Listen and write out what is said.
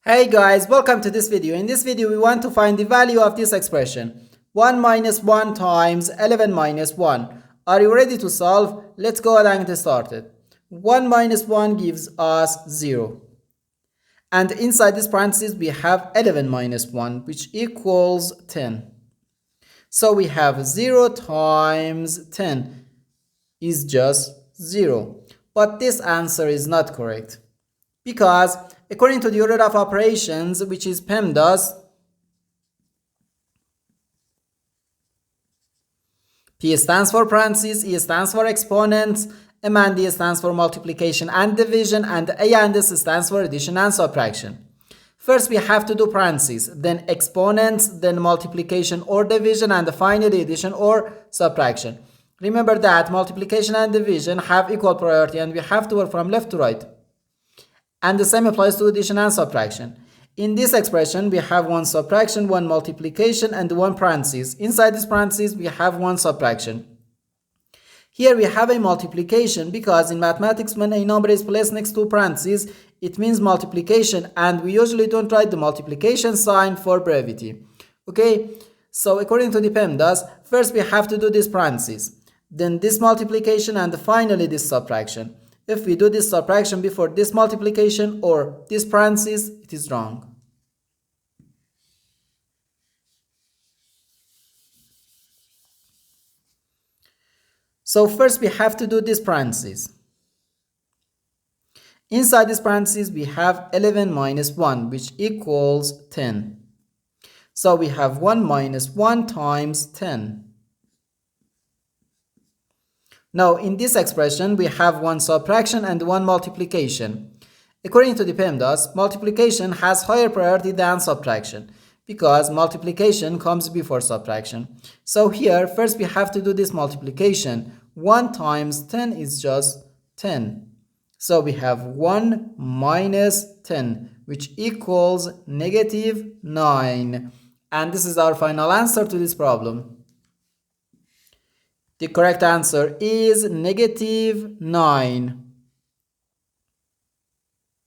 Hey guys, welcome to this video. In this video, we want to find the value of this expression. 1 minus 1 times 11 minus 1. Are you ready to solve? Let's go ahead and get started. 1 minus 1 gives us 0. And inside this parenthesis, we have 11 minus 1, which equals 10. So we have 0 times 10 is just 0. But this answer is not correct. Because according to the order of operations, which is PEMDAS, P stands for parentheses, E stands for exponents, M and D stands for multiplication and division, and A and S stands for addition and subtraction. First we have to do parentheses, then exponents, then multiplication or division, and finally addition or subtraction. Remember that multiplication and division have equal priority and we have to work from left to right. And the same applies to addition and subtraction. In this expression, we have one subtraction, one multiplication, and one parenthesis. Inside this parenthesis, we have one subtraction. Here we have a multiplication because in mathematics, when a number is placed next to parentheses, it means multiplication, and we usually don't write the multiplication sign for brevity. Okay, so according to the PEMDAS, first we have to do this parenthesis, then this multiplication, and finally this subtraction. If we do this subtraction before this multiplication or this parenthesis, it is wrong. So first we have to do this parenthesis. Inside this parenthesis we have 11 minus 1, which equals 10. So we have 1 minus 1 times 10. Now in this expression we have one subtraction and one multiplication. According to the PEMDAS, multiplication has higher priority than subtraction because multiplication comes before subtraction. So here first we have to do this multiplication. 1 times 10 is just 10. So we have 1 minus 10, which equals negative 9. And this is our final answer to this problem. The correct answer is negative 9.